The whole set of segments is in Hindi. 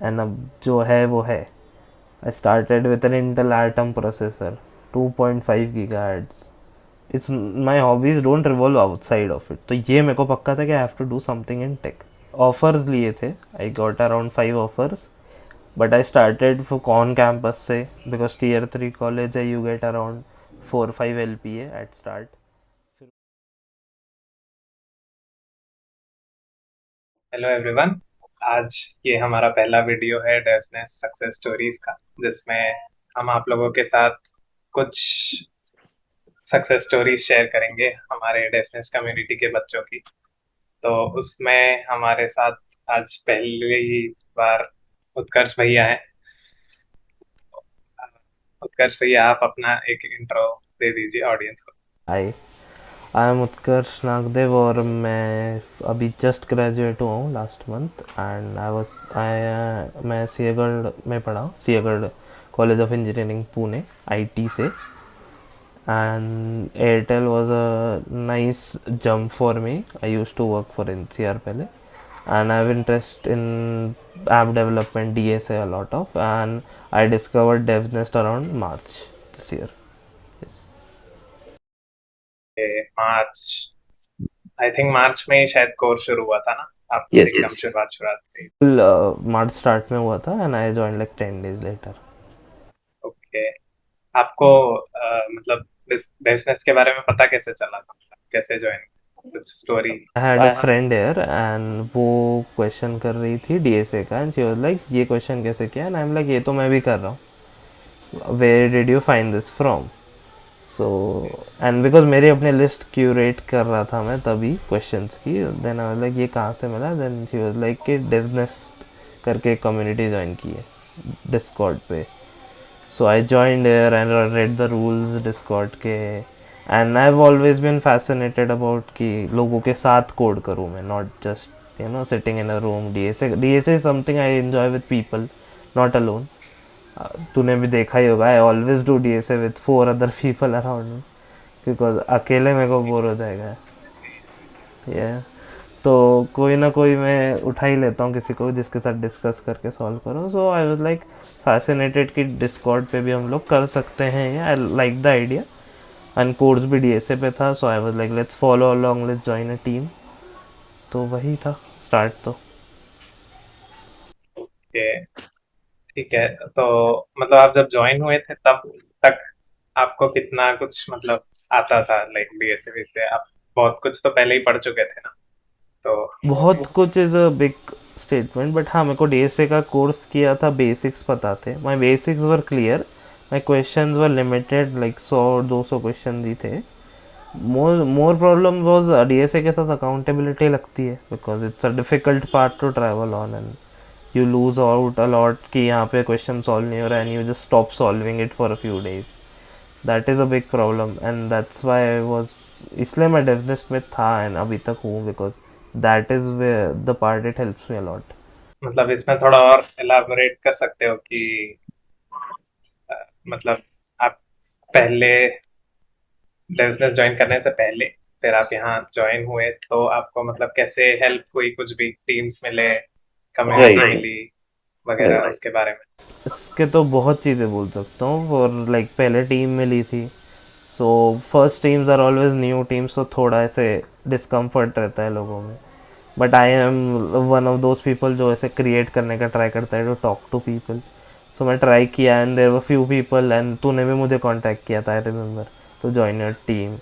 एंड अब जो है वो है. I started with an Intel Atom processor, 2.5 gigahertz. It's my hobbies don't revolve outside of it. तो ये मेरे को पक्का था कि I have to do something in tech. Offers लिए थे. I got around 5 offers. But I started on campus से because tier 3 college है, you get around 4-5 LPA at start. Hello everyone. आज ये हमारा पहला वीडियो है डेवसनेस सक्सेस स्टोरीज का, जिसमें हम आप लोगों के साथ कुछ सक्सेस स्टोरीज शेयर करेंगे हमारे डेवसनेस कम्युनिटी के बच्चों की। तो उसमें हमारे साथ आज पहली बार उत्कर्ष भैया हैं। उत्कर्ष भैया, आप अपना एक इंट्रो दे दीजिए ऑडियंस को। Hi, आई एम उत्कर्ष नागदेव और मैं अभी जस्ट ग्रेजुएट हुआ हूँ लास्ट मंथ. एंड मैं सियागढ़ में पढ़ा हूँ, Sinhgad college of engineering Pune, IT से. And Airtel was a nice jump for me. I used to work for NCR पहले. And I have interest in app development, DSA a lot of. And I discovered DevNest around March this year. Yes. March, I think March में ही शायद कोर्स शुरू हुआ था ना, आप Yes, एकदम yes. शुरुआत शुरुआत से ही। मार्च स्टार्ट में हुआ था and I join like 10 days later. Okay. आपको मतलब बिजनेस के बारे में पता कैसे चला था, मतलब कैसे ज्वाइन, कुछ story. I had a friend here and वो क्वेश्चन कर रही थी डीएसए का. एंड शी वाज लाइक ये क्वेश्चन कैसे किया. एंड आई एम लाइक ये तो मैं भी कर रहा हूँ, where did you find this from. So and because मेरी अपनी लिस्ट क्यूरेट कर रहा था मैं तभी क्वेश्चंस की. देन आई वाज लाइक ये कहाँ से मिला. देन शी वाज लाइक कि डेवनेस्ट करके एक कम्युनिटी ज्वाइन की है डिस्कॉर्ड पे. So I joined here and I read the rules Discord के. And I've always been fascinated about कि लोगों के साथ कोड करूँ मैं, not just sitting in a room. DSA is something I enjoy with people, not alone. तूने भी देखा ही होगा, I always do DSA with 4 other people around me because अकेले मेरे को बोर हो जाएगा. Yeah. तो कोई ना कोई मैं उठा ही लेता हूँ किसी को जिसके साथ डिस्कस करके सॉल्व करो. So I was like fascinated कि डिस्कॉर्ड पे भी हम लोग कर सकते हैं ये. I like the idea. And course भी डीएसए पे था. So I was like let's follow along, let's join a team. तो वही था स्टार्ट तो. ओके, ठीक है। तो मतलब आप जब ज्वाइन हुए थे तब तक आपको कितना कुछ मतलब आता था, लाइक बीएससी से आप बहुत कुछ तो पहले ही पढ़ चुके थे ना, तो। बहुत कुछ is a big statement but हाँ, मेरे को डीएसए का कोर्स किया था, बेसिक्स पता थे. My basics were clear. My question were limited, like 100-200 question ही थे. मोर प्रॉब्लम वॉज डीएसए के साथ अकाउंटेबिलिटी लगती है because it's a difficult part two travel on. And you lose out allot कि यहाँ पे क्वेश्चन सॉल्व नहीं हो रहा and you just stop solving it for a few days. That is a big problem and that's why I was. इसलिए मैं डेवनिस्ट में था एंड अभी तक हूँ because that is way the part it helps me a lot. मतलब इसमें थोड़ा और एलाबोरेट कर सकते हो कि अ, मतलब आप पहले बिजनेस ज्वाइन करने से पहले फिर आप यहाँ ज्वाइन हुए तो आपको मतलब कैसे हेल्प हुई, कुछ भी टीम्स मिले, कम्युनिटी राइट. मिली वगैरह, उसके बारे में। इसके तो बहुत चीज़ें बोल सकता हूँ. और लाइक पहले टीम मिली थी. So first teams are always new teams, तो थोड़ा ऐसे डिस्कम्फर्ट रहता है लोगों में. But I am one of those people जो ऐसे क्रिएट करने का ट्राई करता है to talk to people. So मैं ट्राई किया and there were few people and तूने भी मुझे कांटेक्ट किया था, I remember, to join your team.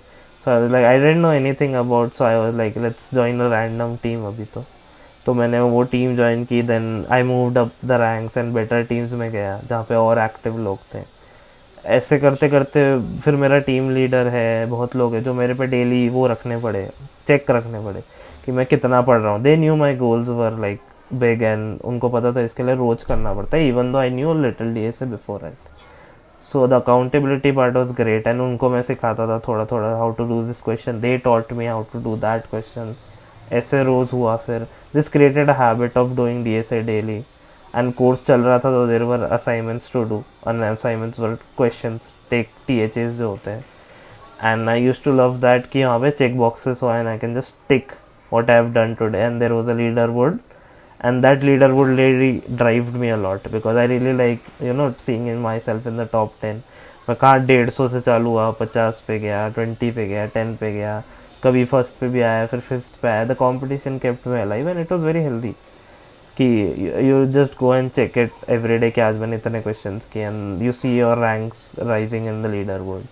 So I was like I didn't know anything about. So I was like let's join a random team अभी तो मैंने वो टीम ज्वाइन की. Then I moved up the ranks and better teams में गया जहाँ पे और एक्टिव लोग थे. ऐसे करते करते फिर मेरा टीम लीडर है, बहुत लोग हैं जो मेरे पे डेली वो रखने पड़े, चेक रखने पड़े कि मैं कितना पढ़ रहा हूँ. They knew my goals were like big and उनको पता था इसके लिए रोज करना पड़ता है, even though I knew little D से before it. So the accountability part was great and उनको मैं सिखाता था थोड़ा थोड़ा how to do this question. They taught me how to do that question. ऐसे रोज़ हुआ. फिर this created a habit of doing DSA daily. And course चल रहा था तो there were assignments to do. And assignments were questions, take THS जो होते हैं. And I use to love that कि यहाँ पे चेक बॉक्सेस हो and I can just tick what I have done today, and there was a leaderboard and that leaderboard really drived me a lot because I really like seeing in myself in the top 10. मैं कहाँ 150 से चालू हुआ, 50 पे गया, 20 पे गया, 10 पे गया, कभी फर्स्ट पे भी आया, फिर फिफ्थ पे आया. The competition kept me alive and it was very healthy कि you just go and check it every day कि आज मैंने इतने क्वेश्चंस किए and you see your ranks rising in the leader board.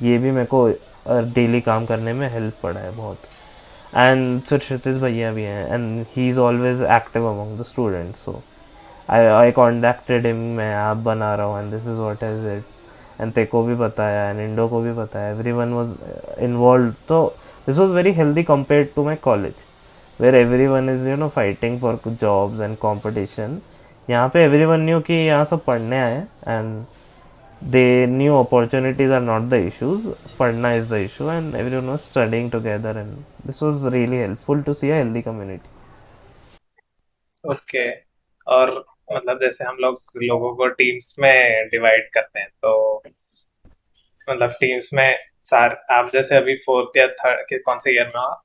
ये भी मेरे को डेली काम करने में हेल्प पड़ा है बहुत. एंड फिर क्षितिज भैया भी हैं and he is always active among the students. So I contacted him, मैं ऐप बना रहा हूँ and this is what is it. And तेको भी बताया एंड इंडो को भी बताया, एवरी वन वॉज इन्वॉल्व. तो this was very healthy compare to my college where everyone is fighting for jobs and competition. यहाँ पे everyone knew कि यहाँ सब पढ़ने आए and they knew opportunities are not the issues, पढ़ना is the issue, and everyone was studying together and this was really helpful to see a healthy community. Okay. और मतलब जैसे हम लोग लोगों को टीम्स में डिवाइड करते हैं, तो मतलब टीम्स में सार आप जैसे अभी फोर्थ या थर्ड के कौन से ईयर में हो आप?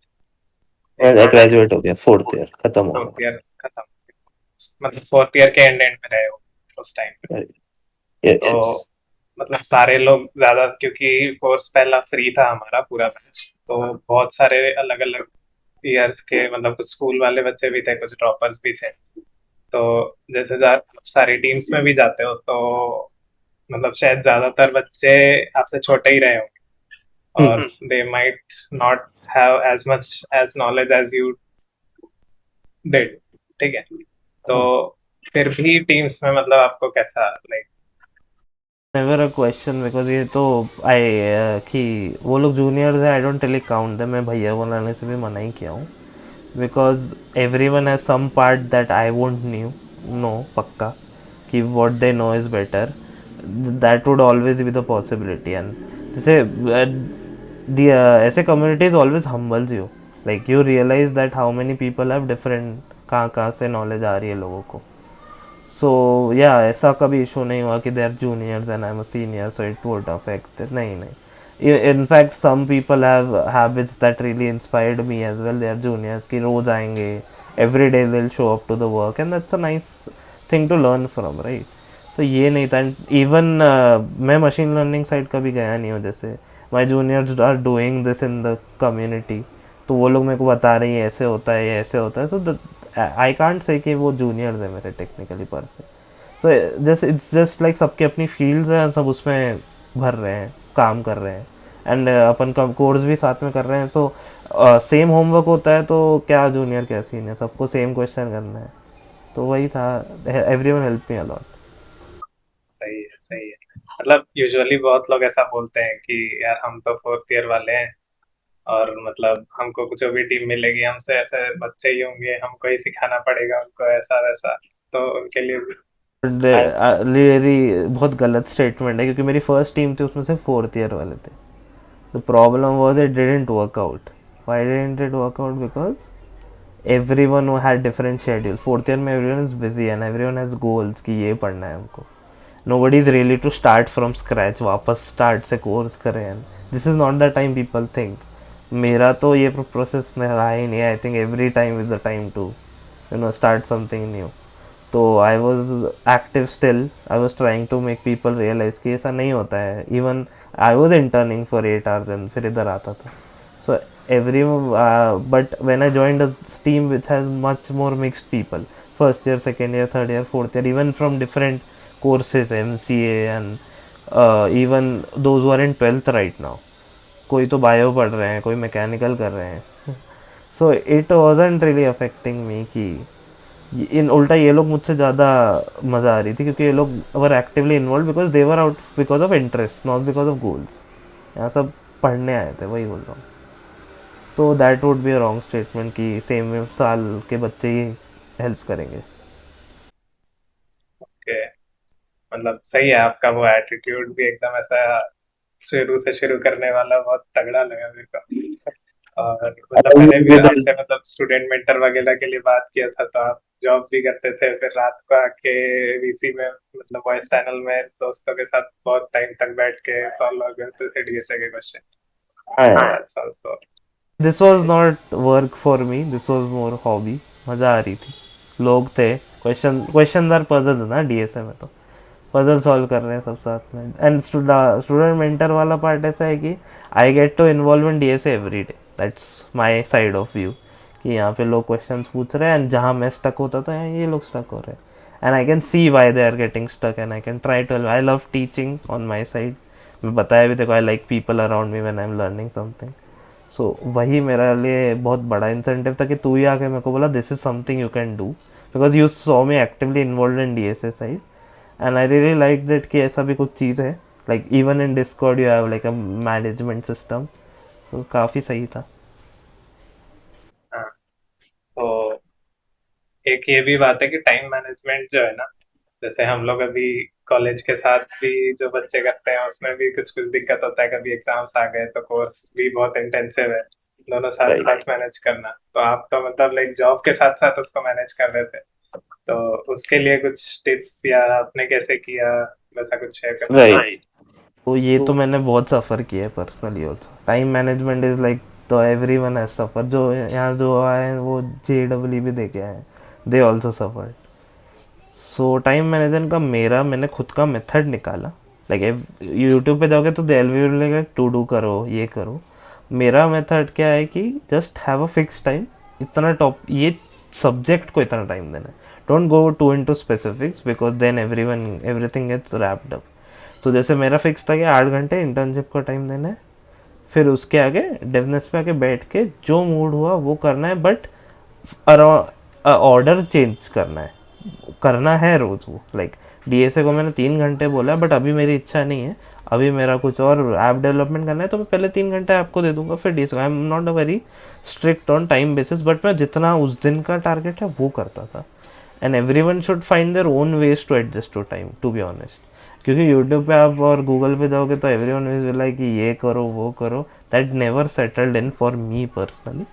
मैं ग्रेजुएट हो गया, फोर्थ ईयर खत्म हो फोर्थ ईयर खत्म, मतलब फोर्थ ईयर के एंड में रहे हो उस टाइम पे। गया. यस तो यस. मतलब सारे लोग ज्यादा, क्योंकि कोर्स पहला फ्री था हमारा पूरा बैच, तो बहुत सारे अलग अलग ईयर्स के, मतलब कुछ स्कूल वाले बच्चे भी थे, कुछ ड्रॉपर्स भी थे। तो जैसे सारी टीम्स में भी जाते हो, तो मतलब शायद ज्यादातर बच्चे आपसे छोटे ही रहे हो और they might not have as much as knowledge as you did, ठीक है? तो फिर भी टीम्स में मतलब आपको कैसा like? Never a question because ये तो आई कि वो लोग जूनियर्स हैं, I don't tally count them. मैं भैया बोलाने से भी मना ही किया हूँ because everyone has some part that I won't know पक्का कि what they know is better. That would always be the possibility. And जैसे the ऐसे communities always humbles you, like you realize that how many people have different कहाँ कहाँ से knowledge आ रही है लोगों को. सो या ऐसा कभी इशू नहीं हुआ कि they are juniors and I am a senior so it would affect. नहीं नहीं, in fact some people have habits that really inspired me as well. They are juniors कि रोज आएंगे, every day they'll show up to the work and that's a nice thing to learn from, right? तो ये नहीं था. इवन मैं मशीन लर्निंग साइड कभी गया नहीं हूँ. जैसे my juniors are doing this in the community, तो वो लोग मेरे को बता रही है ऐसे होता है, ये ऐसे होता है. सो आई कांट से कि वो जूनियर्स है मेरे टेक्निकली पर से. So just it's just like सबके अपनी फील्ड्स हैं, सब उसमें भर रहे हैं, काम कर रहे हैं एंड अपन का कोर्स भी साथ में कर रहे हैं. सो सेम होमवर्क होता है, तो क्या जूनियर क्या सीनियर, सबको सेम क्वेश्चन करना है. तो वही था. Everyone help me a lot. सही है, सही है। मतलब यूजुअली बहुत लोग ऐसा बोलते हैं कि यार हम तो फोर्थ ईयर वाले हैं और मतलब हमको जो भी टीम मिलेगी हमसे ऐसे बच्चे ही होंगे, हमको ही सिखाना पड़ेगा उनको, ऐसा वैसा। तो उनके लिए भी मेरी बहुत गलत स्टेटमेंट है क्योंकि मेरी फर्स्ट टीम थी, उसमें से फोर्थ ईयर वाले थे. The problem was it didn't work out. Why didn't it work out? Because everyone had different schedule. Fourth year में everyone is busy and everyone has goals कि ये पढ़ना है हमको. Nobody is really to start from scratch, वापस start से course करें. And this is not the time people think. मेरा तो ये प्रोसेस रहा ही नहीं. I think every time is the time to start something new. तो I was active still. I was trying to make people realise कि ऐसा नहीं होता है. Even I was interning for 8 hours and फिर इधर आता था. सो every but when I joined a team which has much more mixed people, first year, second year, third year, fourth year, even from different courses, MCA and even those who are in 12th right now. कोई तो बायो पढ़ रहे हैं, कोई मैकेनिकल कर रहे हैं. So it wasn't really affecting मी कि इन उल्टा ये लोग मुझसे ज़्यादा मज़ा आ रही थी क्योंकि ये लोग were actively involved because they were out because of interest, not because of goals. यहाँ सब पढ़ने आए थे, वही बोल रहा हूँ. तो that would be a wrong statement कि सेम साल के बच्चे ही हेल्प करेंगे. के मतलब सही है आपका वो एटीट्यूड भी एकदम ऐसा शुरू से शुरू करने वाला, बहुत तगड़ा लगा मेरे को। और मतलब मैंने भी आपसे मतलब स्टूडेंट मेंटर वगैरह के लिए बात किया था, तो आप जॉब भी करते थे, फिर रात को आके वीसी में मतलब वॉइस चैनल में दोस्तों के साथ बहुत टाइम तक बैठ के सॉल्व करते थे डीएसए के question. That's also this was not work for me, this was more hobby. मज़ा आ रही थी. लोग थे, क्वेश्चन आर पजल ना डीएसए में, तो पजल सॉल्व कर रहे हैं सब साथ में। एंड स्टूडेंट मेंटर वाला पार्ट ऐसा है कि I get to involve in DSA every day, that's my side of view, कि यहाँ पे लोग क्वेश्चंस पूछ रहे हैं एंड जहाँ मैं स्टक होता था यहाँ ये लोग स्टक हो रहे हैं, and I can see why they are getting stuck and I can try to, I love teaching on my side. मैं बताया भी देखो, I like people around me when I am learning something. So वही मेरे लिए बहुत बड़ा इंसेंटिव था कि तू ही आके मेरे को बोला this is something you can do, because you saw me actively involve in DSA side and I really like that कि ऐसा भी कुछ चीज़ है, like even in Discord you have like a management system, तो काफ़ी सही था। हाँ, तो एक ये भी बात है कि टाइम मैनेजमेंट जो है ना, जैसे हम लोग अभी कॉलेज के साथ भी जो बच्चे करते हैं उसमें भी कुछ कुछ दिक्कत होता है, कभी एग्जाम्स आ गए तो कोर्स भी बहुत इंटेंसिव है, दोनों साथ राइट। साथ मैनेज करना। तो आप तो मतलब लाइक जॉब के साथ साथ उसको मैनेज कर रहे थे, तो उसके लिए कुछ टिप्स या आपने कैसे किया, वैसा कुछ शेयर करना राइट। चाहिए। तो ये तो मैंने बहुत सफ़र किया है personally also, time management is like, तो एवरी वन हैज सफ़र, जो यहाँ जो आए हैं वो JEE भी दे के आए हैं, they also suffer. So time management का मैंने खुद का मेथड निकाला, लाइक यूट्यूब पे जाओगे तो they will like to do करो ये करो। मेरा मेथड क्या है कि just have a fix time, इतना टॉप ये सब्जेक्ट को इतना टाइम देना है, don't go to into specifics because then everything gets wrapped up. तो जैसे मेरा फिक्स था कि 8 घंटे इंटर्नशिप का टाइम देना है, फिर उसके आगे डेवनेस पे आके बैठ के जो मूड हुआ वो करना है, बट ऑर्डर चेंज करना है रोज वो, लाइक डीएसए को मैंने 3 घंटे बोला बट अभी मेरी इच्छा नहीं है, अभी मेरा कुछ और ऐप डेवलपमेंट करना है, तो मैं पहले 3 घंटे आपको दे दूंगा, फिर DSA. I am not a very strict on time basis, but मैं जितना उस दिन का टारगेट है वो करता था। And everyone should find their own ways to adjust to time, to be honest, क्योंकि यूट्यूब पे आप और गूगल पे जाओगे तो एवरी वन इज लाइक कि ये करो वो करो, that never settled in for me personally.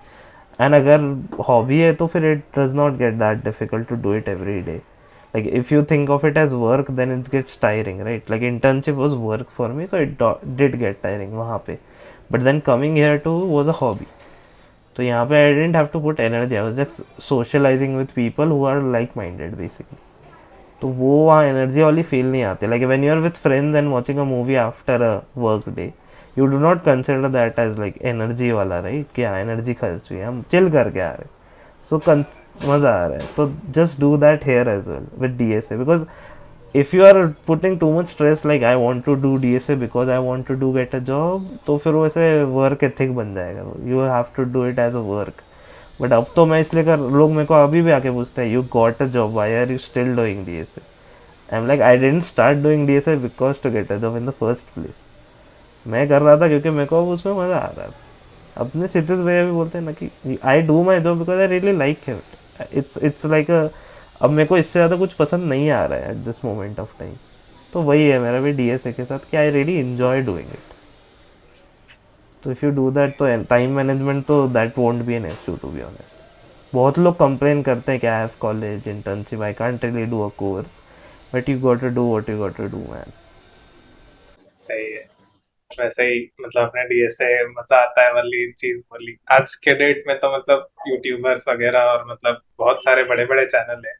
And अगर हॉबी है तो फिर it does not get that difficult to do it every day, like if you think of it as work then it gets tiring, right? Like internship was work for me, so it did get tiring वहाँ पे, but then coming here to was a hobby, तो यहाँ पे I didn't have to put energy, I was just socializing with people who are like minded basically, तो वो वहाँ एनर्जी वाली फील नहीं आती, like when you are with friends and watching a movie after a work day, you do not consider that as like energy वाला, राइट? कि हाँ एनर्जी खर्च हुई, हम चिल करके आ रहे, सो मज़ा आ रहा है, तो just do that here as well with DSA, because if you are putting too much stress like I want to do DSA because I want to do get a job, तो फिर वो ऐसे वर्क एथिक बन जाएगा, you have to do it as a work. But अब तो मैं इसलिए कर, लोग मेरे को अभी भी आके पूछते हैं you got a job, why are you still doing DSA? I am like I didn't start doing DSA because to get a job in the first place, मैं कर रहा था क्योंकि मेरे को उसमें मज़ा आ रहा था। अपने सिटीज भैया भी बोलते हैं ना कि I do my job because I really like it, it's like अब मेरे को इससे ज़्यादा कुछ पसंद नहीं आ रहा है at this moment of time, तो वही है मेरा भी डीएसए के साथ कि I really enjoy doing it. तो इफ़ यू डू दैट तो टाइम मैनेजमेंट तो that won't be an issue to be honest. बहुत लोग कंप्लेन करते हैं कि I have college internship I can't really do a course, but you got to do what you got to do man. सही है। वैसे ही मतलब अपने डीएसए मजा आता है वाली चीज बोली, आज के डेट में तो मतलब यूट्यूबर्स वगैरह और मतलब बहुत सारे बड़े बड़े चैनल है,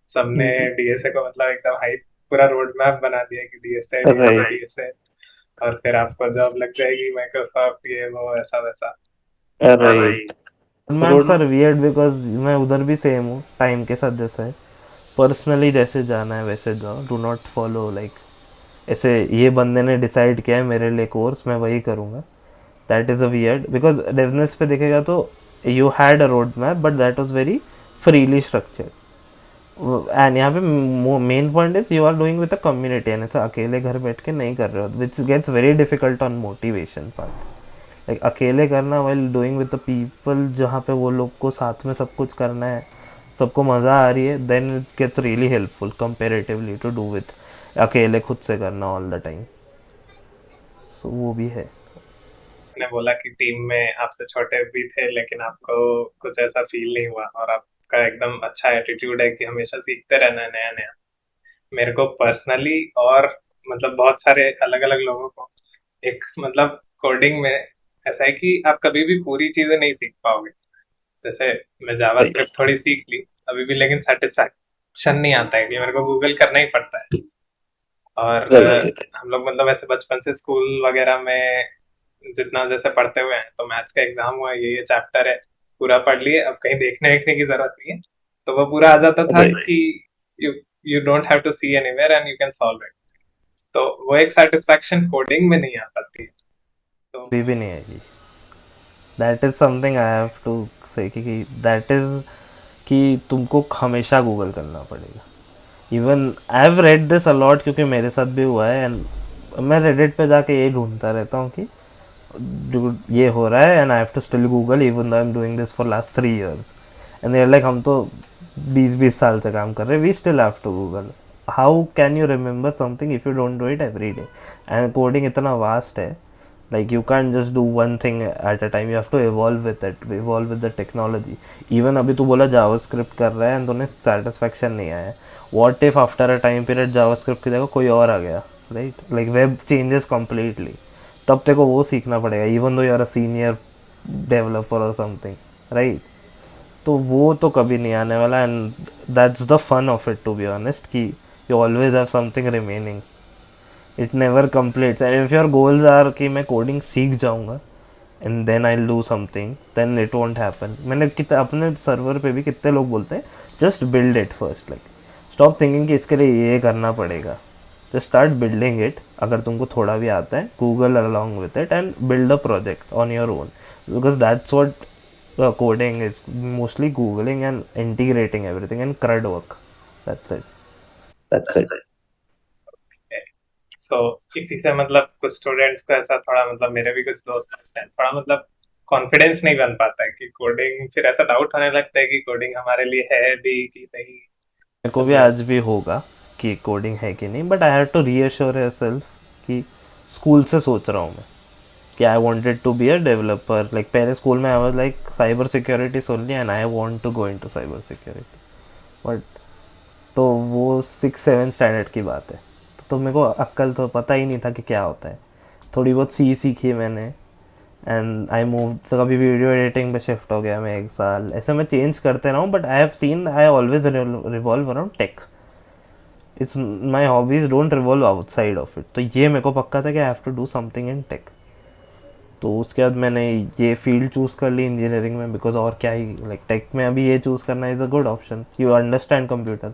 सबने डीएसए को मतलब एकदम हाई पूरा रोड मैप बना दिया कि डीएसए डीएसए राइट। डीएसए, और फिर आपको जॉब लग जाएगी माइक्रोसॉफ्ट ये वो ऐसा वैसा। Right. Ma'am road. Sir weird because मैं उधर भी सेम हूँ टाइम के साथ, जैसा है पर्सनली जैसे जाना है वैसे जाओ, डू नॉट फॉलो लाइक ऐसे ये बंदे ने डिसाइड किया है मेरे लिए कोर्स मैं वही करूँगा, that is a weird, because Devnest पे देखेगा तो you had a road map but that was very freely structured, and यहाँ पे main point is you are doing with a community, and ऐसा अकेले घर बैठ के नहीं कर रहे हो, which gets very difficult on motivation part, like अकेले करना while doing with the people, जहाँ पे वो लोग को साथ में सब कुछ करना है, सबको मज़ा आ रही है, then it gets really helpful comparatively to do with अकेले खुद से करना ऑल द टाइम, सो वो भी है। ने बोला कि टीम में आपसे छोटे भी थे लेकिन आपको कुछ ऐसा फील नहीं हुआ, और आपका एकदम अच्छा एटीट्यूड है कि हमेशा सीखते रहना है नया नया। मेरे को पर्सनली और मतलब बहुत सारे अलग अलग लोगों को एक मतलब कोडिंग में ऐसा है कि आप कभी भी पूरी चीजें नहीं सीख पाओगे। जैसे मैं राइट। जावास्क्रिप्ट थोड़ी सीख ली, अभी भी, लेकिन सेटिस्फैक्शन नहीं आता है कि मेरे को गूगल करना ही पड़ता है। और राइट। हम लोग मतलब ऐसे बचपन से स्कूल वगैरह में जितना जैसे पढ़ते हुए हैं, तो मैथ्स का एग्जाम हुआ, ये चैप्टर है, पूरा पढ़ लिए, अब कहीं देखने देखने की जरूरत नहीं है, तो वो पूरा आ जाता था राइट। कि you you don't have to see anywhere and you can solve it. तो वो एक सेटिस्फैक्शन कोडिंग में नहीं आ पाती है। तो अभी भी नहीं आएगी। That is something I have to say कि दैट इज़ कि तुमको हमेशा गूगल करना पड़ेगा। Even I have read this a lot, क्योंकि मेरे साथ भी हुआ है, एंड मैं रेडिट पे जाके यही ढूंढता रहता हूँ कि dude, ये हो रहा है, and I have to still Google even though I am doing this for last 3 years, and they are like हम तो 20 साल से काम कर रहे हैं, we still have to Google. How can you remember something if you don't do it every day? And coding इतना वास्ट है, like you can't just do one thing at a time, you have to evolve with it, evolve with the technology. Even अभी तू बोला जावास्क्रिप्ट कर रहा है एंड तुम्हें सेटिस्फेक्शन नहीं आया, what if after a time period JavaScript की जगह कोई और आ गया, right? Like web changes completely, तब तेरे को वो सीखना पड़ेगा even though you are a senior developer और समथिंग, राइट? तो वो तो कभी नहीं आने वाला, and that's the fun of it, to be honest, कि you always have something remaining, it never completes. And if your goals are कि मैं कोडिंग सीख जाऊंगा and then I do something, then it won't happen. मैंने कितने अपने सर्वर पे भी कितने लोग बोलते हैं just build it first, like stop thinking कि इसके लिए ये करना पड़ेगा, जस्ट स्टार्ट बिल्डिंग इट। अगर तुमको थोड़ा भी आता है, Google along with it and build a project on your own, because that's what coding is, mostly googling and integrating everything and crud work, that's it. That's it. So इसी से मतलब कुछ स्टूडेंट्स को ऐसा थोड़ा, मतलब मेरे भी कुछ दोस्त हैं, थोड़ा मतलब कॉन्फिडेंस नहीं बन पाता है कि कोडिंग, फिर ऐसा डाउट होने लगता है कि कोडिंग हमारे लिए है भी कि नहीं। मेरे को भी आज भी होगा कि कोडिंग है कि नहीं, but I have to reassure yourself कि स्कूल से सोच रहा हूँ मैं कि I wanted to be a developer. Like पहले स्कूल में I was like cyber security only and I want to go into cyber security, but तो वो 6-7 स्टैंडर्ड की बात है, तो मेरे को अक्ल तो पता ही नहीं था कि क्या होता है। थोड़ी बहुत सी सीखी मैंने एंड आई मूव, तो कभी वीडियो एडिटिंग पे शिफ्ट हो गया मैं 1 साल, ऐसे मैं चेंज करते रहा हूँ, but I have seen I always revolve around tech, it's my hobbies don't revolve outside of it. तो ये मेरे को पक्का था कि I have to do something in tech, तो उसके बाद मैंने ये फील्ड चूज़ कर ली इंजीनियरिंग में, बिकॉज और क्या ही, लाइक टेक में अभी ये चूज़ करना is a good option, you understand computer.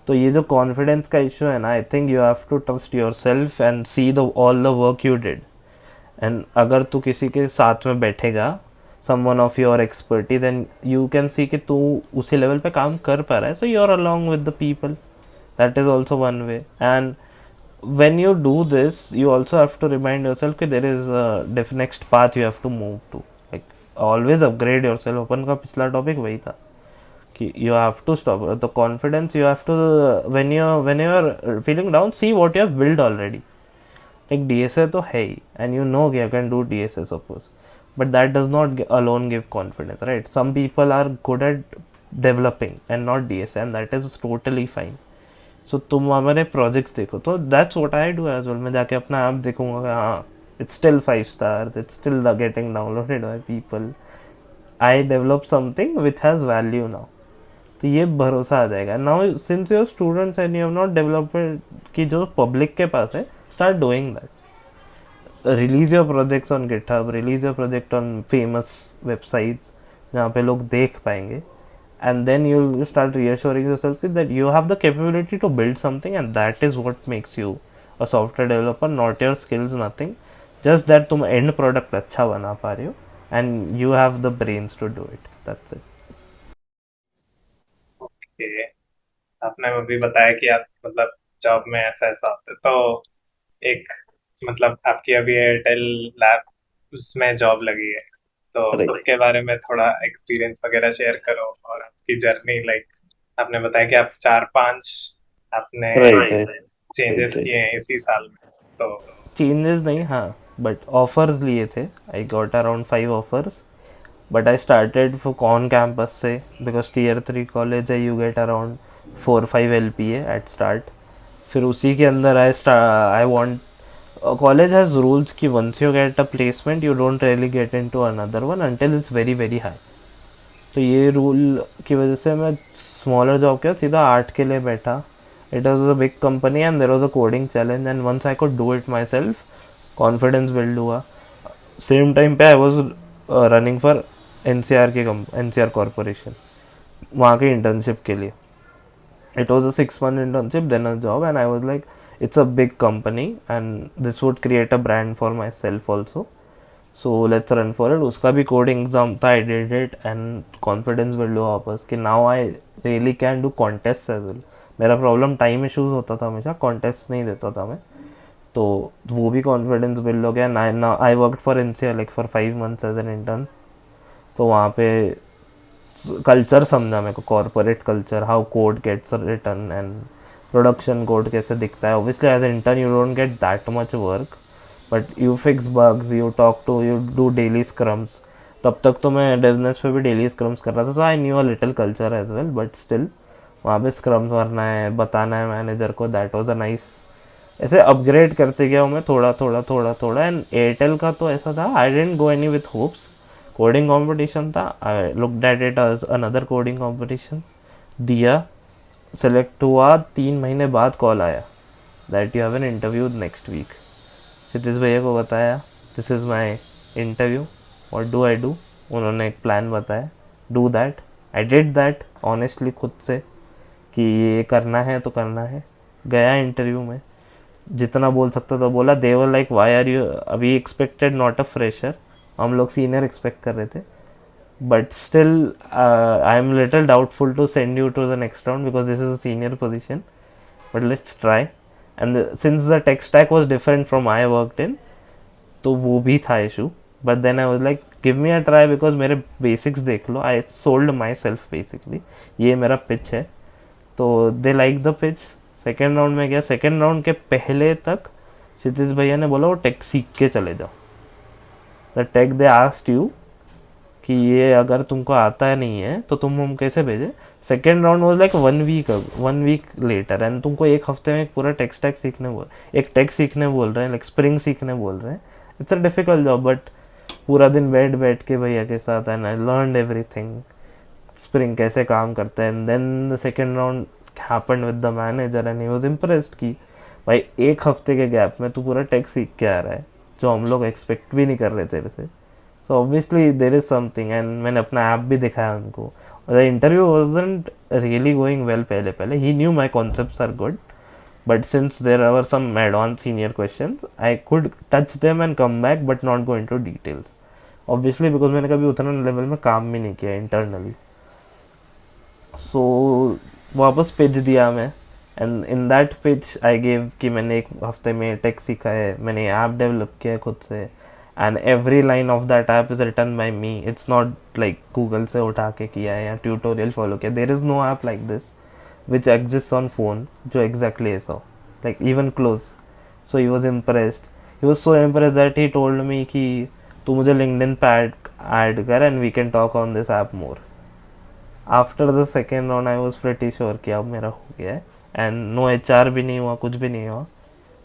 तो ये जो कॉन्फिडेंस का इशू है ना, I think you have to trust yourself and see the all the work you did, and अगर तू किसी के साथ में बैठेगा, someone of your expertise, and you can see कि तू उसी लेवल पे काम कर पा रहा है, so you are along with the people, that is also one way. And when you do this, you also have to remind yourself that there is a next path you have to move to, like always upgrade yourself। अपन का पिछला टॉपिक वही था कि you have to stop the confidence, you have to when you are feeling down, see what you have built already, like DSA तो है ही and you know you can do DSA suppose, but that does not alone give confidence, right? Some people are good at developing and not DSA, and that is totally fine। सो तुम हमारे प्रोजेक्ट्स देखो, तो that's what I do as well. मैं जाके अपना ऐप देखूंगा कि हाँ it's still 5 stars, it's still getting downloaded by people, I develop something which has value now, तो ये भरोसा आ जाएगा। Now since your students and you have not developed कि जो पब्लिक के पास है, start doing that, release your projects on GitHub, release your project on famous websites जहाँ पे लोग देख पाएंगे, and then you'll start reassuring yourself that you have the capability to build something, and that is what makes you a software developer, not your skills, nothing, just that तुम end product अच्छा बना पा रहे हो and you have the brains to do it, that's it। Okay, आपने अभी बताया कि आप मतलब जॉब में ऐसा ऐसा होता है, तो एक मतलब आपकी अभी एयरटेल लैब उसमें जॉब लगी है, तो Right. उसके बारे में थोड़ा एक्सपीरियंस वगैरह शेयर करो, और आपकी जर्नी, लाइक आपने बताया कि आप 4-5 आपने राइट राइट चेंजेस राइट किए हैं इसी साल में, तो चेंजेस नहीं, हाँ, बट ऑफर्स लिए थे, I got around 5 offers, but I started on campus से, बिकॉज Tier 3 कॉलेज है, you get around 4-5 LPA at start. फिर उसी के अंदर I want, college has rules कि once you get a placement you don't really get into another one until it's very very high, तो ये रूल की वजह से मैं स्मॉलर जॉब किया, सीधा 8 के लिए बैठा. It was a big company and there was a coding challenge and once I could do it myself, confidence build हुआ. सेम टाइम पे I was running for NCR corporation, वहाँ की इंटर्नशिप के लिए. It was a 6 month internship, then a job, and I was like, it's a big company, and this would create a brand for myself also. So let's run for it. उसका भी coding exam था, I did it, and confidence build हुआ वापस कि now I really can do contests as well. मेरा problem time issues होता था हमेशा, contests नहीं देता था मैं, तो वो भी confidence build हो गया. Now I worked for NCR like for 5 months as an intern. तो वहाँ पे कल्चर समझा मेरे को, corporate culture, how code gets written and production code कैसे दिखता है. Obviously as intern you don't get that much work, but you fix bugs, you talk to, you do daily scrums. तब तक तो मैं डेवनेस पे भी डेली स्क्रम्स कर रहा था, तो I knew a little culture as well, but still वहाँ पे स्क्रम्स भरना है, बताना है मैनेजर को. That was a nice. ऐसे अपग्रेड करते गया हूँ मैं थोड़ा थोड़ा थोड़ा थोड़ा. एंड एयरटेल का तो ऐसा था, I didn't go any with hopes. Coding competition था, I looked at it as another coding competition. दिया, सेलेक्ट हुआ, 3 महीने बाद कॉल आया that you have an interview next week. Kshitij भैया को बताया, this is my interview, what do I do. उन्होंने एक प्लान बताया, do that. I did that honestly खुद से कि ये करना है तो करना है. गया इंटरव्यू में, जितना बोल सकता था बोला. They were like why are you, अभी एक्सपेक्टेड नॉट अ फ्रेशर, हम लोग सीनियर एक्सपेक्ट कर रहे थे. But still I am little doubtful to send you to the next round because this is a senior position, but let's try. And since the tech stack was different from I worked in, तो वो भी था issue. But then I was like give me a try because मेरे बेसिक्स देख लो. I sold myself basically, ये मेरा पिच है. तो they like the pitch. Second round में गया. सेकेंड राउंड के पहले तक क्षितिज भैया ने बोला वो टेक सीख के चले जाओ. The tech they asked you कि ये अगर तुमको आता है नहीं है तो तुम हम कैसे भेजे. Second round was like 1 week later, and तुमको एक हफ्ते में एक पूरा टेक स्टैक सीखने बोल, एक टेक सीखने बोल रहे हैं, लाइक स्प्रिंग सीखने बोल रहे हैं. It's a difficult job, but पूरा दिन बैठ के भैया के साथ, and I learn everything, Spring कैसे काम करता है. And then the second round happened with the manager and he was impressed कि भाई एक हफ्ते के गैप में तू पूरा टेक सीख के आ रहा है, जो हम लोग एक्सपेक्ट भी नहीं कर रहे तेरे से. So obviously there is something. And मैंने अपना ऐप भी दिखाया उनको. The interview wasn't really going well. पहले ही knew my concepts are good, but since there were some advanced senior questions, I could touch them and come back but not go into details, obviously because मैंने कभी उतना लेवल में काम भी नहीं किया इंटरनली. सो वापस पिच दिया मैं, and in that pitch I gave कि मैंने एक हफ्ते में टेक सीखा है, मैंने ऐप डेवलप किया है खुद से, and every line of that app is written by me. It's not like Google से उठा के किया है या ट्यूटोरियल फॉलो किया. There is no app like this which exists on phone जो exactly ऐसा हो, like even close. So he was impressed. He was so impressed that he told me कि तू मुझे LinkedIn पे add कर and we can talk on this app more. After the second round I was pretty sure कि अब मेरा हो गया है, and no HR भी नहीं हुआ, कुछ भी नहीं हुआ.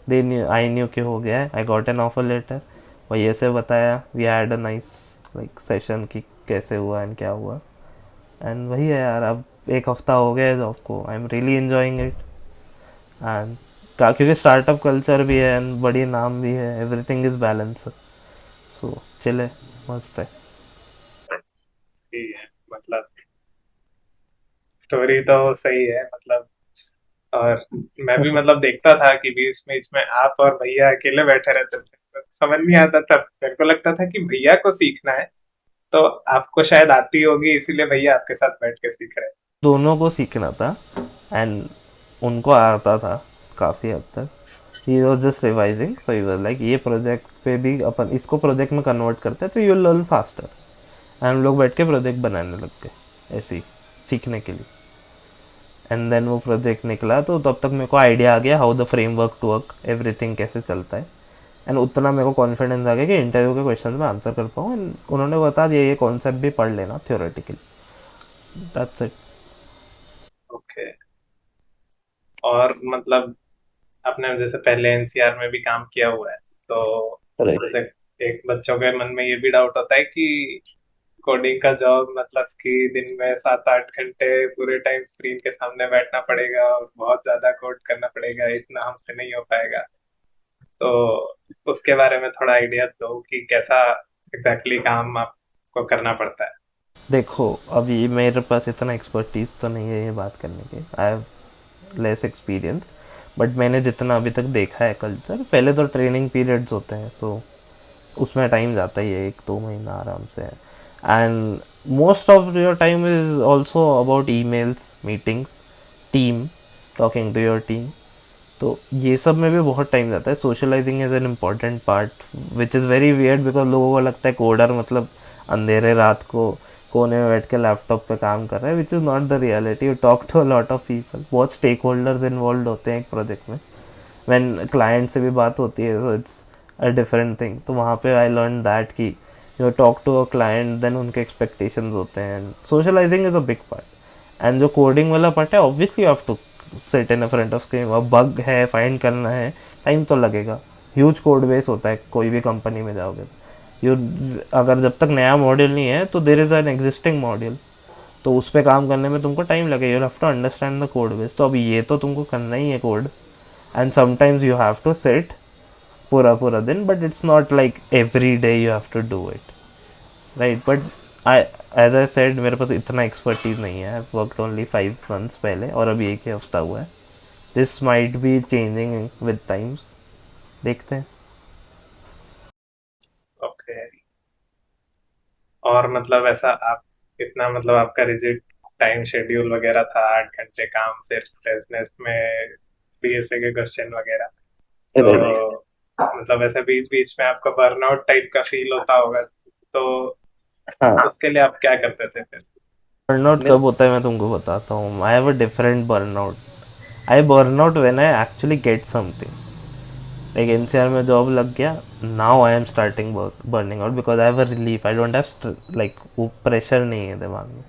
They knew, I knew कि हो गया है. I got an offer letter. वही ऐसे बताया. We had a nice like session कि कैसे हुआ and क्या हुआ. एंड वही है यार, अब एक हफ्ता हो गया है जॉब को. I am really enjoying it. And क्योंकि स्टार्टअप कल्चर भी है एंड बड़ी नाम भी है, एवरीथिंग इज बैलेंस. सो चले, मस्त है. सही है, मतलब स्टोरी तो सही है, मतलब. और मैं भी मतलब देखता था कि बीच में इसमें आप और भैया अकेले बैठे रहते थे, तो समझ नहीं आता था. मेरे को लगता था कि भैया को सीखना है, तो आपको शायद आती होगी, इसीलिए भैया आपके साथ बैठ के सीख रहे हैं. दोनों को सीखना था एंड उनको आता था काफ़ी हद तक. He was just revising. So he was like ये प्रोजेक्ट पे भी अपन इसको प्रोजेक्ट में कन्वर्ट करते हैं तो यू लर्न फास्टर. हम लोग बैठ के प्रोजेक्ट बनाने लग गए ऐसे ही सीखने के लिए. एंड देन वो प्रोजेक्ट निकला तो तब तक मेरे को आइडिया आ गया how the framework to work, everything कैसे चलता है. एंड उतना मेरे को कॉन्फिडेंस आ गया कि इंटरव्यू के क्वेश्चन में आंसर कर पाऊँ. एंड उन्होंने बता दिया ये कॉन्सेप्ट भी पढ़ लेना थियोरेटिकली. That's it. ओके. और मतलब आपने जैसे पहले एनसीआर में भी काम किया हुआ है, तो राइट. जैसे एक बच्चों के मन में ये भी डाउट होता है कि कोडिंग का जॉब मतलब कि दिन में 7-8 घंटे पूरे टाइम स्क्रीन के सामने बैठना पड़ेगा और बहुत ज्यादा कोड करना पड़ेगा, इतना हमसे नहीं हो पाएगा। तो उसके बारे में थोड़ा आइडिया दो कि कैसा एग्जैक्टली काम आपको करना पड़ता है। देखो, अभी मेरे पास इतना एक्सपर्टीज़ तो नहीं है ये बात करने के, I have less experience, but मैंने जितना अभी तक देखा है कल्चर, पहले तो ट्रेनिंग पीरियड्स होते हैं, सो उसमें टाइम जाता ही है 1-2 महीना आराम से। And most of your time is also about emails, meetings, team, talking to your team. तो ये सब में भी बहुत टाइम जाता है। Socialising is an important part which is very weird, because लोगों को लगता है कोडर मतलब अंधेरे रात को कोने में बैठ के लैपटॉप पे काम कर रहा है, which is not the reality. You talk to a lot of people, बहुत स्टेक होल्डर्स इन्वॉल्व होते हैं एक प्रोजेक्ट में। व्हेन क्लाइंट से भी बात होती है, so it's a different thing. तो वहाँ पे आई लर्न दैट कि you talk to a client, then उनके एक्सपेक्टेशंस होते हैं। Socialising is a big part. And जो कोडिंग वाला पार्ट है, obviously you have to sit in front of screen. अब बग है, फाइंड करना है, टाइम तो लगेगा। ह्यूज कोड बेस होता है, कोई भी कंपनी में जाओगे यू, अगर जब तक नया मॉड्यूल नहीं है तो there is an existing module, तो उस पर काम करने में तुमको टाइम लगेगा। You have to understand the code base. तो अभी ये तो तुमको करना ही है code, and sometimes you have to sit पूरा दिन, but it's not like every day you have to do it, right? But I, as I said, मेरे पास इतना एक्सपर्टीज नहीं है। I've worked only 5 months पहले, और अभी 1 ही हफ्ता हुआ है। This might be changing with times, देखते हैं। ओके। और मतलब ऐसा आप इतना मतलब आपका रिजिड टाइम शेड्यूल वगैरह था, 8 घंटे काम, फिर बिजनेस में बीएसए के क्वेश्चन वगैरह, राइट। तो मतलब ऐसे बीच बीच में आपको बर्नआउट टाइप का फील होता होगा, तो हाँ, उसके लिए आप क्या करते थे फिर? बर्नआउट मेरे कब होता है मैं तुमको बताता हूँ। I have a different burnout. I burnout when I actually get something, like NCR में जॉब लग गया, now I am starting burning out, because I have a relief. I don't have like वो प्रेशर नहीं है दिमाग में।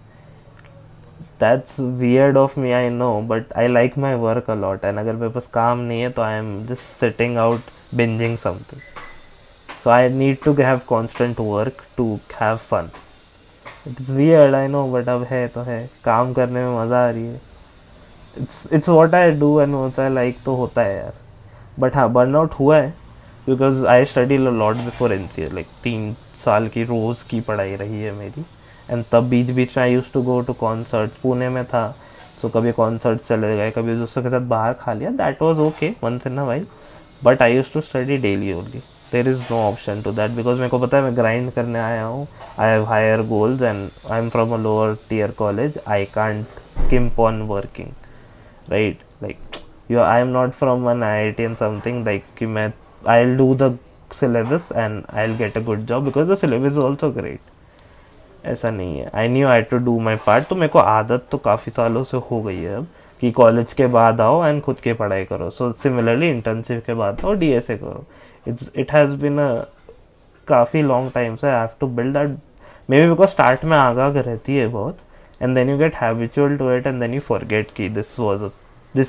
That's weird of me, I know, but I like my work allot. And अगर मेरे पास काम नहीं है तो I am just sitting out bingeing something. So I need to have constant work to have fun. It's weird, I know, but अब है तो है। काम करने में मज़ा आ रही है। It's what I do, and होता है लाइक तो होता है यार। बट हाँ, बर्नआउट हुआ है, because I study lot before NCA. Like 3 साल की रोज़ की पढ़ाई रही है मेरी। एंड तब बीच बीच में I use to go to concert, Pune में था, सो कभी कॉन्सर्ट चले गए, कभी दोस्तों के साथ बाहर खा लिया, that was okay once in a while. But I use to study daily only. There is no option to that, because मेरे को पता है मैं ग्राइंड करने आया हूँ। I have higher goals and I am from a lower tier college. I can't skimp on working, right? Like I am not from an IIT and something like कि मैं I'll do the syllabus and I'll get a good job because the syllabus is also great. ऐसा नहीं है। I knew I to do my part. तो मेरे को आदत तो काफ़ी सालों से हो गई है अब कि कॉलेज के बाद आओ एंड खुद की पढ़ाई करो। सो सिमिलरली इंटर्नशिप के बाद आओ डीएसए करो। इट हैज़ बिन अ काफ़ी लॉन्ग टाइम से I have to build that. Maybe because start में आगाह रहती है बहुत, and then you get habitual to it, and then you forget कि this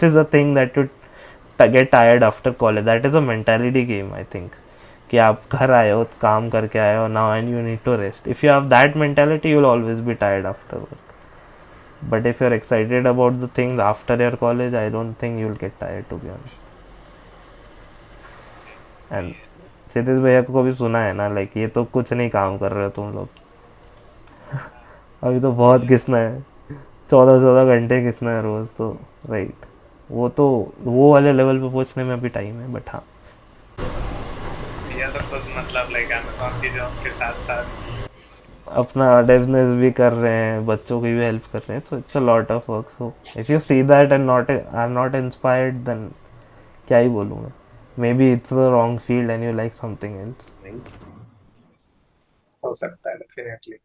is a thing that you get tired after college. That is a mentality game, I think, कि आप घर आए हो, काम करके आए हो now and you need to rest. If you have that mentality you will always be tired after work. But if you are excited about the things after your college, I don't think you will get tired, to be honest. And Kshitij भैया को भी सुना है ना, लाइक ये तो कुछ नहीं काम कर रहे हो तुम लोग, अभी तो बहुत घिसना है, 14-14 घंटे घिसना है रोज़ तो, राइट। वो तो वो वाले लेवल पे पहुंचने में अभी टाइम है, बट हाँ। या तो खुद मतलब लाइक अमेजोन की जॉब के साथ साथ अपना डेवनेस भी कर रहे हैं, बच्चों की भी हेल्प कर रहे हैं, तो it's a lot of work. So if you see that and not I am not inspired, then क्या ही बोलूँ मैं। Maybe it's the wrong field and you like something else. हो सकता है डेफिनेटली।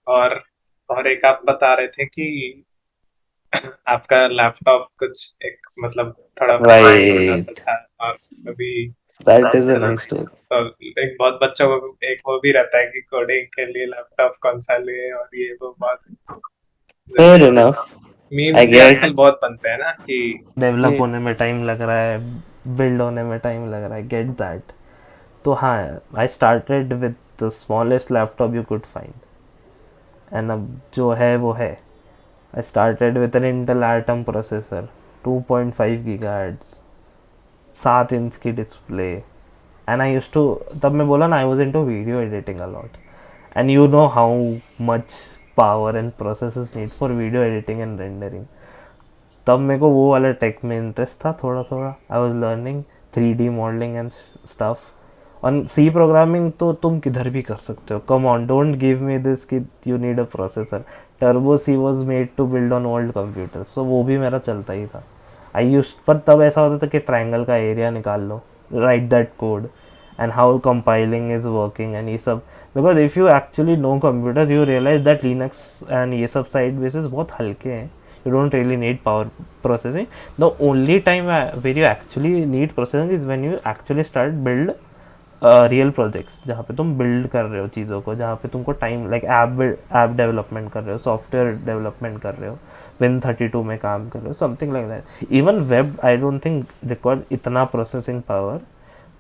और और एक आप बता रहे थे कि आपका लैपटॉप कुछ एक मतलब थोड़ा पुराना सा राइट, था, और अभी that is a nice story. तो एक बहुत बच्चों को एक वो भी रहता है कि कोडिंग के लिए लैपटॉप कौन सा ले, और ये वो बहुत जैसे फेयर इनफ, मीम्स आई भी गेट। आजकल बहुत बनते हैं ना कि डेवलप होने में टाइम लग रहा है, बिल्ड होने में टाइम लग रहा है, गेट दैट। तो हाँ, I started with the smallest laptop you could find, and अब जो है वो है. I started with an Intel Atom processor, 2.5 GHz, 7 inch की display. And I use to, तब मैं बोला ना, I was in to video editing allot. And you know how much power and process need for video editing and rendering. तब मेरे को वो वाला टेक में इंटरेस्ट था थोड़ा थोड़ा. I was learning 3D modelling and stuff. और सी प्रोग्रामिंग तो तुम किधर भी कर सकते हो. Come on, don't give me this कि you need a processor. Turbo C was made to build on old computers, so वो भी मेरा चलता ही था. आई यूज, पर तब ऐसा होता था कि ट्रायंगल का एरिया निकाल लो, write that code, and how compiling is working and ये सब. Because if you actually know computers you realize that Linux and ये सब साइड बेसिस बहुत हल्के हैं. You don't really need power processing. The only time where you actually need processing is when you actually start build real projects, जहाँ पे तुम बिल्ड कर रहे हो चीज़ों को, जहाँ पे तुमको टाइम, लाइक ऐप डेवलपमेंट कर रहे हो, सॉफ्टवेयर डेवलपमेंट कर रहे हो, Win32 में काम कर रहे हो, something like that. Even web I don't think required इतना processing power,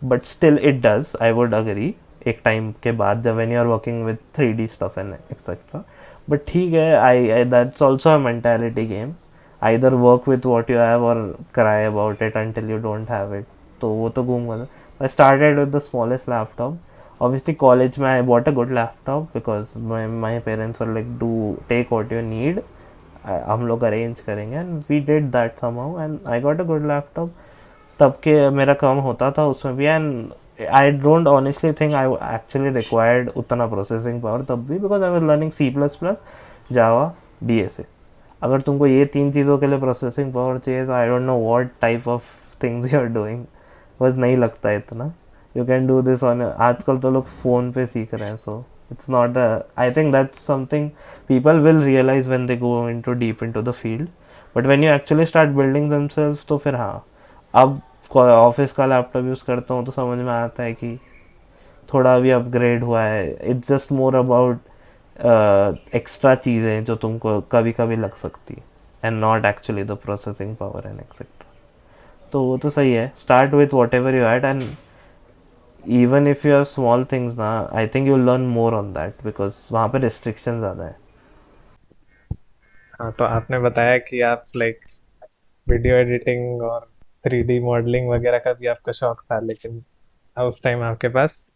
but still it does, I would agree एक टाइम के बाद, जब when you are working with 3D stuff and etcetera. But ठीक है, I that's also a mentality game. either work with what you have or cry about it until you don't have it. तो वो तो घूम गया. I started with the smallest laptop. Obviously college में I bought a good laptop because my parents were like, do take what you need, हम लोग arrange करेंगे, and we did that somehow and I got a good laptop. तब के मेरा काम होता था उसमें भी, and I don't honestly think I actually required उतना processing power तब भी, because I was learning C++, Java, DSA. अगर तुमको ये 3 चीज़ों के लिए प्रोसेसिंग पावर चाहिए, तो I don't know what type of things you are doing. बस नहीं लगता है इतना. You can do this on, आजकल तो लोग फ़ोन पे सीख रहे हैं. So it's not I think that's something people will realise when they go into deep into the field. But when you actually start building themselves, तो फिर हाँ, अब ऑफिस का लैपटॉप यूज़ करता हूँ तो समझ में आता है कि थोड़ा भी अपग्रेड हुआ है. It's just more about extra चीज़ें जो तुमको कभी कभी लग सकती है, and not actually the processing power and etcetera. तो वो तो सही है. Start with whatever you had, and even if you have small things ना, I think you learn more on that, because वहाँ पे रिस्ट्रिक्शन ज़्यादा है. हाँ, तो आपने बताया कि आप लाइक वीडियो एडिटिंग और 3D मॉडलिंग वगैरह का भी आपको शौक था, लेकिन उस टाइम आपके पास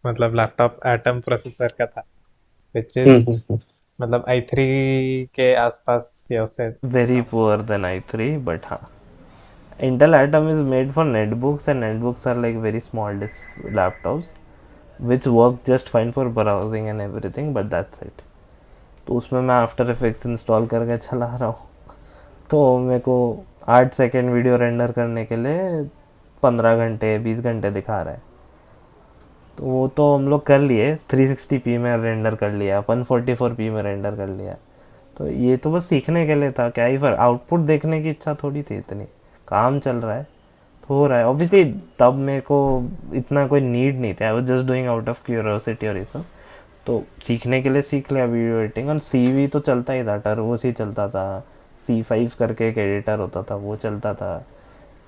मतलब लैपटॉप एटम प्रोसेसर का था, विच इज मतलब i3 के आसपास या उससे. Very poor than i3, but हाँ, Intel Atom is made for netbooks, and netbooks are like very small laptops which work just fine for browsing and everything, but that's it. तो उसमें मैं आफ्टर इफेक्ट्स इंस्टॉल करके चला रहा हूँ, तो मेरे को 8 सेकेंड वीडियो रेंडर करने के लिए 15 घंटे 20 घंटे दिखा रहा है. तो वो तो हम लोग कर लिए, 360p में रेंडर कर लिया, 144p में रेंडर कर लिया. तो ये तो बस सीखने के लिए था, क्या ही फर्क, आउटपुट देखने की इच्छा थोड़ी थी इतनी. काम चल रहा है तो हो रहा है. ऑब्वियसली तब मेरे को इतना कोई नीड नहीं था, I was just doing out of curiosity और ये सब. तो सीखने के लिए सीख लिया वीडियो एडिटिंग. और CV तो चलता ही था, टर्बो सी चलता था, C5 करके एक एडिटर होता था वो चलता था.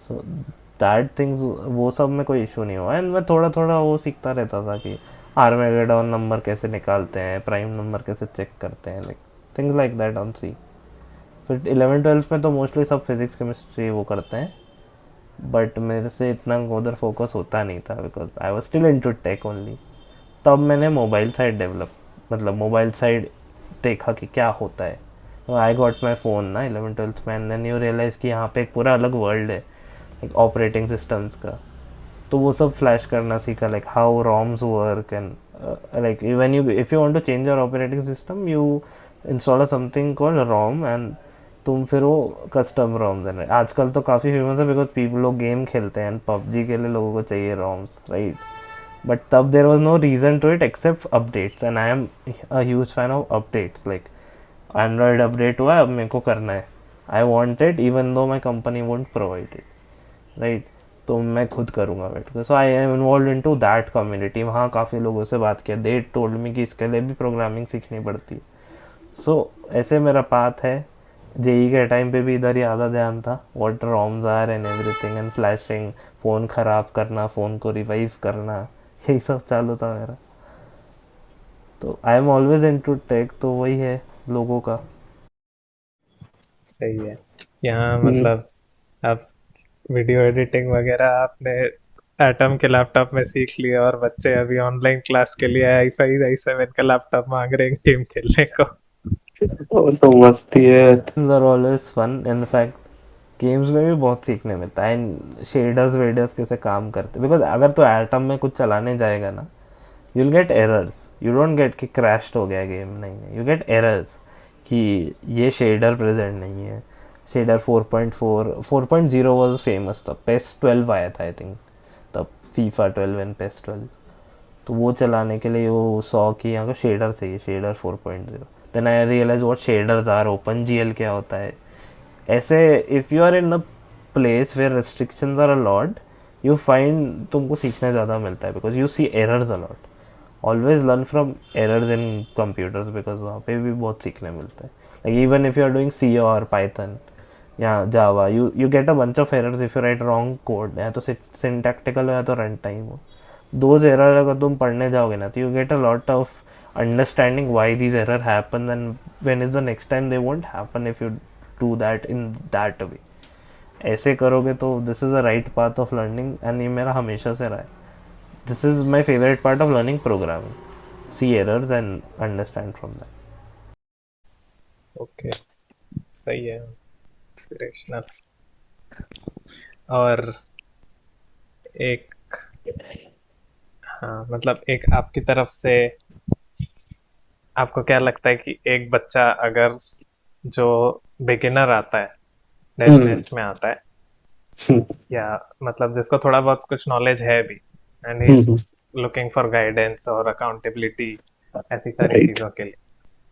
सो दैट थिंग्स, वो सब में कोई इशू नहीं हुआ. एंड मैं थोड़ा थोड़ा वो सीखता रहता था कि आर्मेगेडॉन नंबर कैसे निकालते हैं, प्राइम नंबर कैसे चेक करते हैं, like things like that on C. फिर 11th-12th में तो मोस्टली सब फिज़िक्स केमिस्ट्री वो करते हैं, बट मेरे से इतना उधर फोकस होता नहीं था, because I was still into tech only. तब मैंने मोबाइल साइड डेवलप, मतलब मोबाइल साइड देखा कि क्या होता है. आई गॉट माई फ़ोन ना 11th-12th में, एंड देन यू रियलाइज़ कि यहाँ पे एक पूरा अलग वर्ल्ड है, लाइक ऑपरेटिंग सिस्टम्स का. तो वो सब फ्लैश करना सीखा, like how ROMs work, and like when you, if you want to change your operating system, you install something called ROM, and तुम फिर वो कस्टम रोम देना. आजकल तो काफ़ी फेमस है, बिकॉज पीपल लोग गेम खेलते हैं, PUBG के लिए लोगों को चाहिए रोम्स, राइट. बट तब there was no reason to it except updates, and I am a huge fan of updates. Like Android update हुआ है, अब मेरे को करना है, I want it even though my company won't provide it, right. तो मैं खुद करूँगा बैठ कर. So I am involve in to that community. वहाँ काफ़ी लोगों से बात किया, दे टोल्ड मी कि इसके लिए भी प्रोग्रामिंग सीखनी पड़ती है. सो ऐसे मेरा पाथ है. जेई के टाइम पे भी इधर ही आधा ध्यान था, what ROMs are and everything, and flashing, phone ख़राब करना, फ़ोन को रिवाइव करना, यही सब चालू था मेरा. तो I am always into tech, तो वही है लोगों का। सही है। यहाँ हम्म, मतलब आप वीडियो एडिटिंग वगैरह आपने एटम के लैपटॉप में सीख लिया और बच्चे अभी ऑनलाइन क्लास के लिए i5 i7 का लैपटॉप मांग रहे हैं गेम खेलने को। वो तो मस्ती है। Games are always fun, in fact games में भी बहुत सीखने मिलता है, एंड शेडर्स वेडर्स कैसे काम करते, बिकॉज अगर तो एटम में कुछ चलाने जाएगा ना, you will gate errors, you don't gate कि क्रैश्ड हो गया गेम, नहीं, यू गेट एरर्स कि ये शेडर प्रेजेंट नहीं है। शेडर 4.4 4.0 वाज फेमस, तब पेस 12 आया था आई थिंक, तब फीफा 12 एंड पेस 12। तो वो चलाने के लिए वो सौ कि यहाँ को शेडर चाहिए, shader 4.0। Then I realize what shaders are, open GL क्या होता है। ऐसे if you are in a place where restrictions are a lot, you find तुमको सीखना ज़्यादा मिलता है, because you see errors a lot. Always learn from errors in computers, because वहाँ पे भी बहुत सीखने मिलता है। Like even if you are doing C और पाइथन या Java, you get a bunch of errors if you right wrong code, या तो सिंटैक्टिकल हो या तो रन टाइम हो। दोज एरर अगर तुम पढ़ने जाओगे ना, तो you get a lot of understanding why these error happen and when is the next time they won't happen if you do that in that way. ऐसे करोगे तो this is a right path of learning, and ये मेरा हमेशा से रहा है। This is my favourite part of learning programming, see errors and understand from that. Okay, सही है, इंस्पिरेशनल। और एक, हाँ मतलब एक आपकी तरफ से आपको क्या लगता है कि एक बच्चा अगर जो बिगिनर आता है, डेव्स हम्म, नेस्ट में आता है, हम्म, या मतलब जिसको थोड़ा बहुत कुछ नॉलेज है भी, and he is hmm, looking for guidance और अकाउंटेबिलिटी, ऐसी सारी राइट, चीज़ों के लिए,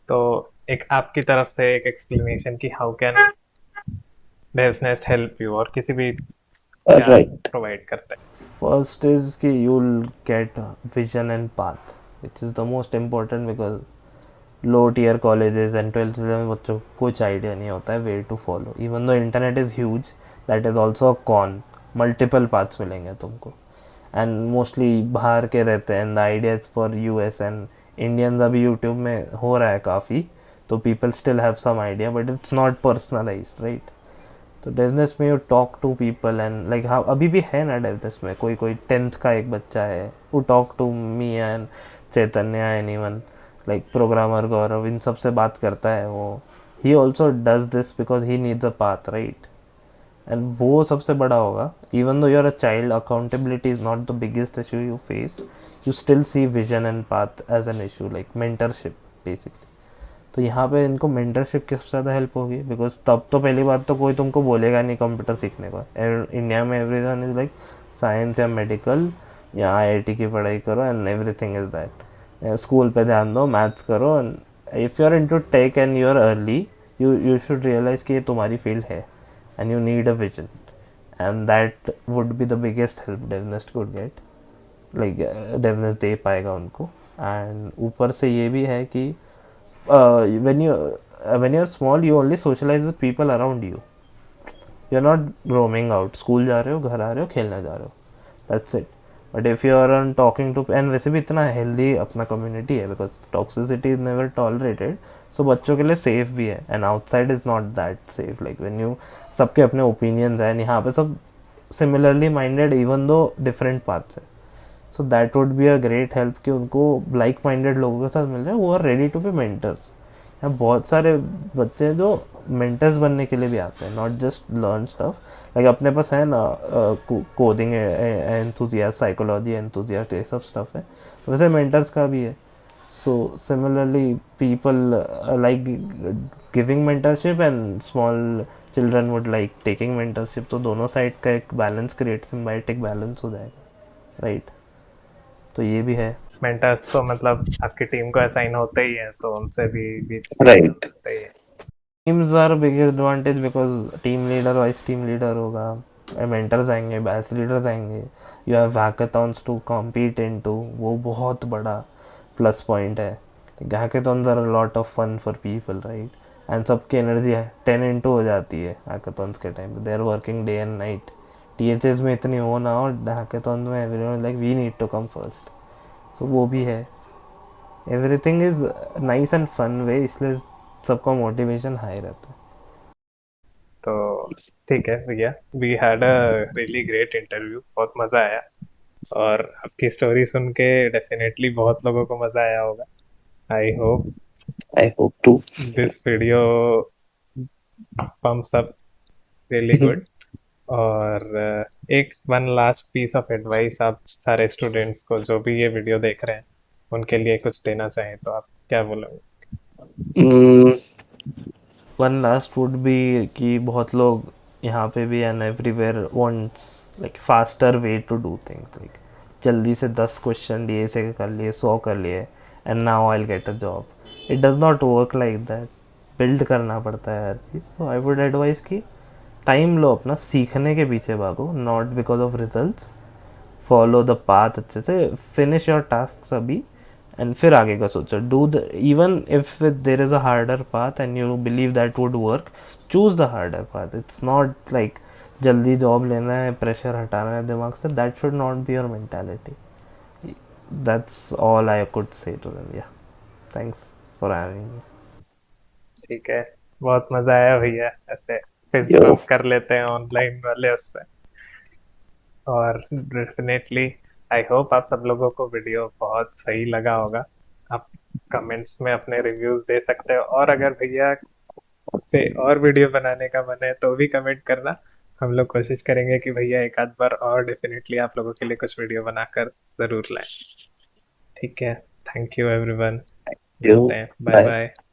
तो एक आपकी तरफ से एक एक्सप्लेनेशन कि how can डेव्स nest help you, और किसी भी क्या राइट, प्रोवाइड करता है? फर्स्ट इज कि you'll get vision and path, which is the most important, because low tier colleges and twelfth में बच्चों को कुछ आइडिया नहीं होता है way to follow. Even though internet is huge, that is also a con, multiple paths मिलेंगे तुमको, एंड मोस्टली बाहर के रहते हैं, and the ideas for US and Indians अभी यूट्यूब में हो रहा है काफ़ी, तो people still have some idea but it's not personalised, right. तो डेवनेस में you talk to people and like, हाँ अभी भी है ना डेवनेस में कोई कोई 10th का एक बच्चा है वो talk to me and Chaitanya, anyone, like programmer Gaurav, इन सब से बात करता है वो। He also does this because he needs a path, right. And वो सबसे बड़ा होगा, even though you are a child, accountability is not the biggest issue you face, you still see vision and path as an issue, like mentorship basically. तो यहाँ पे इनको मेंटरशिप की सबसे ज़्यादा हेल्प होगी, बिकॉज तब तो पहली बात तो कोई तुमको बोलेगा नहीं कंप्यूटर सीखने को। इंडिया में एवरीवन इज़ लाइक साइंस या मेडिकल या आईआईटी की पढ़ाई करो and everything is that, school पे ध्यान दो, मैथ्स करो, and if you are into tech and you are early, you should realize कि ये तुम्हारी फील्ड है and you need a vision, and that would be the biggest help Devnest could get, like Devnest दे पाएगा उनको। एंड ऊपर से ये भी है कि when you're small you only socialize with people around you, you're not roaming out, school जा रहे हो, घर आ रहे हो, खेलने जा रहे हो, that's it. But if you are on talking to, and वैसे भी इतना हेल्दी अपना कम्युनिटी है, because toxicity is never tolerated, so बच्चों के लिए सेफ भी है, and outside is not that safe, like when you, सबके अपने ओपिनियंस हैं, यहाँ पे सब similarly minded even though different paths है। So that would be a great help कि उनको लाइक माइंडेड लोगों के साथ मिल रहे हैं, वो are ready to be mentors. यहाँ बहुत सारे बच्चे हैं जो मेंटर्स बनने के लिए भी आते हैं, not just learn stuff, like अपने पास है ना कोडिंग एंथुजियास्ट, साइकोलॉजी एंथुजियास्ट, ये सब स्टफ है, वैसे मेंटर्स का भी है। So similarly people like giving mentorship and small children would like taking mentorship, तो दोनों साइड का एक बैलेंस क्रिएट, सिम्बायोटिक बैलेंस हो जाएगा, राइट। तो ये भी है। मेंटर्स तो मतलब आपकी टीम को असाइन होते ही है, तो उनसे भी बीच बीच में राइट, मिलते ही है। Teams are biggest advantage, because team leader vice team leader होगा, मेंटर्स आएंगे, बैच लीडर्स आएंगे, you have hackathons to compete in to, वो बहुत बड़ा प्लस पॉइंट है। Hackathons are lot of fun for people, right, and सबकी एनर्जी 10x हो जाती है हैकाथॉन्स के टाइम पे, they are working day and night. THS में इतनी हो ना, और हैकाथॉन्स में everyone like we need to come first, so वो भी है। Everything is nice and fun way, इसलिए सबका मोटिवेशन हाई रहता है. तो ठीक है भैया, we had a really great interview, बहुत मज़ा आया। और आपकी स्टोरी सुन के डेफिनेटली बहुत लोगों को मज़ा आया होगा। I hope I hope to. This video pumps up really good. और एक one last piece of advice आप सारे स्टूडेंट्स को जो भी ये वीडियो देख रहे हैं उनके लिए कुछ देना चाहें तो आप क्या बोलोगे? Mm, one last would be कि बहुत लोग यहाँ पे भी and everywhere wants like faster way to do things, like जल्दी से 10 क्वेश्चन लिए से कर लिए, 100 कर लिए and now I will get a job. It does not work like that. Build करना पड़ता है हर चीज़. सो आई वुड एडवाइस कि टाइम लो अपना, सीखने के पीछे भागो, not because of results. Follow the path अच्छे से, फिनिश योर टास्क अभी एंड फिर आगे का सोचो. Do the even if there is a harder path and you believe that would work, choose the harder path. It's not like जल्दी जॉब लेना है, प्रेशर हटाना है दिमाग से. That should not be your mentality. That's all I could say to them. Yeah thanks for having me. ठीक है, बहुत मज़ा आया भैया। ऐसे फिस्ट yo, बम्प कर लेते हैं ऑनलाइन वाले उससे। और डेफिनेटली आई होप आप सब लोगों को वीडियो बहुत सही लगा होगा। आप कमेंट्स में अपने रिव्यूज दे सकते हो, और अगर भैया से और वीडियो बनाने का मन है तो भी कमेंट करना। हम लोग कोशिश करेंगे कि भैया एक आध बार और डेफिनेटली आप लोगों के लिए कुछ वीडियो बनाकर ज़रूर लाएं। ठीक है, थैंक यू एवरीवन, yo, मिलते हैं, बाय bye. बाय।